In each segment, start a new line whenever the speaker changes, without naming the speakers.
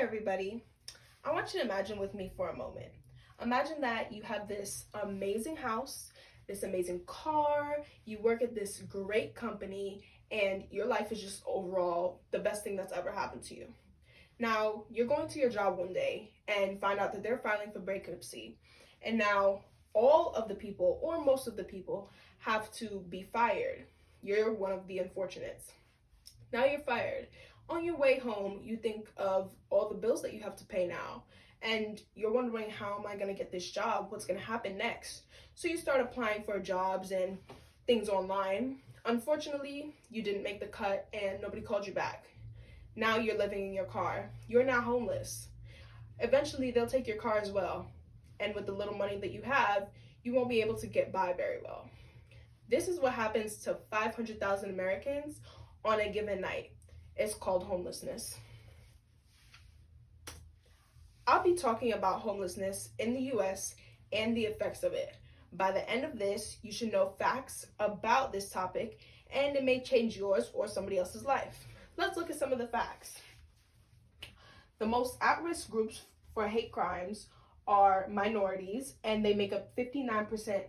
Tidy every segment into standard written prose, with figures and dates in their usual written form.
everybody. I want you to imagine with me for a moment. Imagine that you have this amazing house, this amazing car, you work at this great company, and your life is just overall the best thing that's ever happened to you. Now, you're going to your job one day and find out that they're filing for bankruptcy. And now all of the people, or most of the people, have to be fired. You're one of the unfortunates. Now you're fired. On your way home, you think of all the bills that you have to pay now, and you're wondering, how am I going to get this job? What's going to happen next? So you start applying for jobs and things online. Unfortunately, you didn't make the cut and nobody called you back. Now you're living in your car. You're now homeless. Eventually, they'll take your car as well. And with the little money that you have, you won't be able to get by very well. This is what happens to 500,000 Americans on a given night. It's called homelessness. I'll be talking about homelessness in the US and the effects of it. By the end of this, you should know facts about this topic, and it may change yours or somebody else's life. Let's look at some of the facts. The most at-risk groups for hate crimes are minorities, and they make up 59%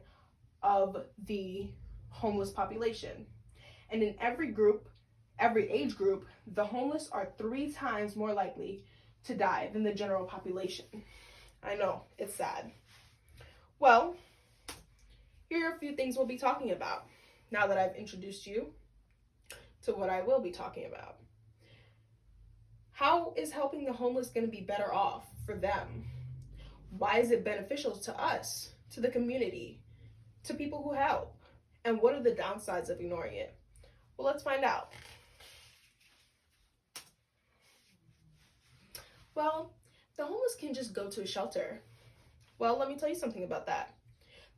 of the homeless population. And in every age group, the homeless are 3 times more likely to die than the general population. I know, it's sad. Well, here are a few things we'll be talking about now that I've introduced you to what I will be talking about. How is helping the homeless going to be better off for them? Why is it beneficial to us, to the community, to people who help? And what are the downsides of ignoring it? Well, let's find out. Well, the homeless can just go to a shelter. Well, let me tell you something about that.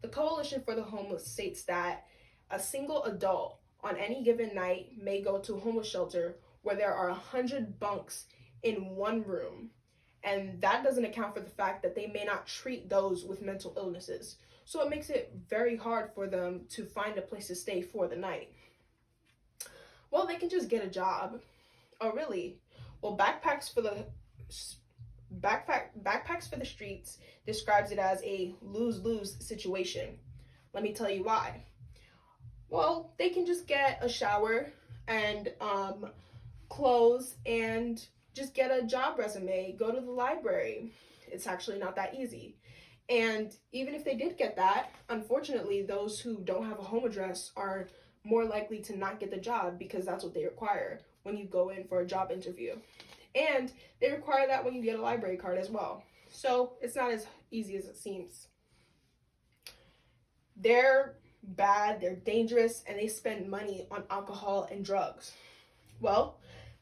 The Coalition for the Homeless states that a single adult on any given night may go to a homeless shelter where there are 100 bunks in one room. And that doesn't account for the fact that they may not treat those with mental illnesses. So it makes it very hard for them to find a place to stay for the night. Well, they can just get a job. Oh, really? Well, Backpacks for the Streets describes it as a lose-lose situation. Let me tell you why. Well, they can just get a shower and clothes and just get a job resume, go to the library. It's actually not that easy. And even if they did get that, unfortunately, those who don't have a home address are more likely to not get the job, because that's what they require when you go in for a job interview. And they require that when you get a library card as well. So it's not as easy as it seems. They're bad, they're dangerous, and they spend money on alcohol and drugs. Well,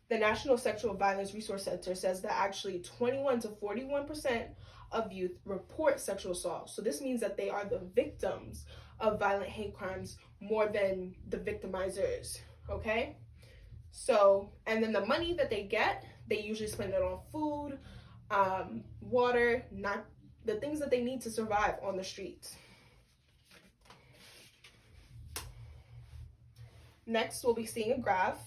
the National Sexual Violence Resource Center says that actually 21 to 41% of youth report sexual assault. So this means that they are the victims of violent hate crimes more than the victimizers, okay? So, and then the money that they get, they usually spend it on food, water, not the things that they need to survive on the streets. Next, we'll be seeing a graph,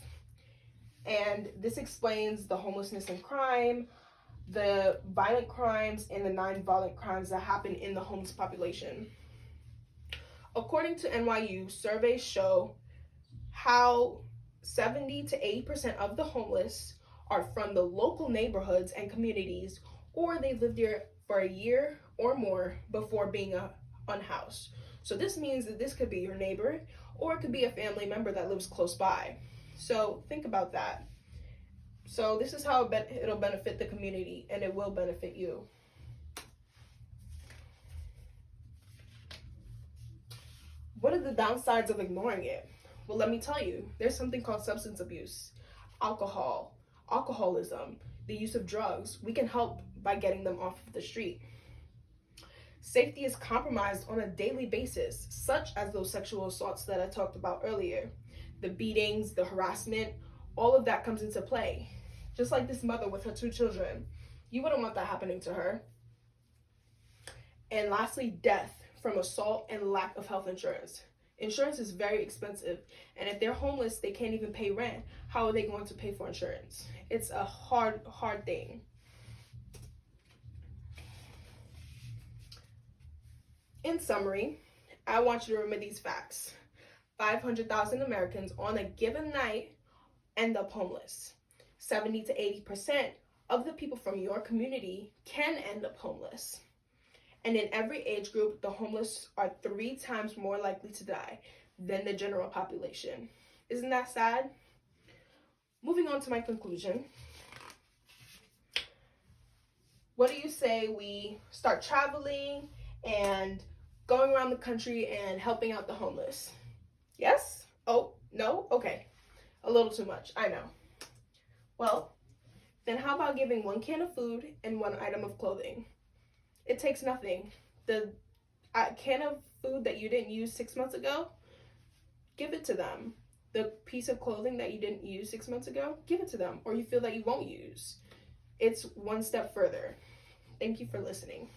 and this explains the homelessness and crime, the violent crimes, and the non-violent crimes that happen in the homeless population. According to NYU, surveys show how 70 to 80% of the homeless are from the local neighborhoods and communities, or they've lived there for a year or more before being unhoused. So this means that this could be your neighbor, or it could be a family member that lives close by. So think about that. So this is how it'll benefit the community, and it will benefit you. What are the downsides of ignoring it? Well, let me tell you, there's something called substance abuse, alcoholism, the use of drugs. We can help by getting them off of the street. Safety is compromised on a daily basis, such as those sexual assaults that I talked about earlier. The beatings, the harassment, all of that comes into play. Just like this mother with her 2 children. You wouldn't want that happening to her. And lastly, death from assault and lack of health insurance. Insurance is very expensive, and if they're homeless, they can't even pay rent. How are they going to pay for insurance? It's a hard thing. In summary, I want you to remember these facts. 500,000 Americans on a given night end up homeless. 70 to 80% of the people from your community can end up homeless. And in every age group, the homeless are 3 times more likely to die than the general population. Isn't that sad? Moving on to my conclusion. What do you say we start traveling and going around the country and helping out the homeless? Yes? Oh, no? Okay. A little too much, I know. Well, then how about giving 1 can of food and 1 item of clothing? It takes nothing. The can of food that you didn't use 6 months ago, give it to them. The piece of clothing that you didn't use 6 months ago, give it to them, or you feel that you won't use. It's one step further. Thank you for listening.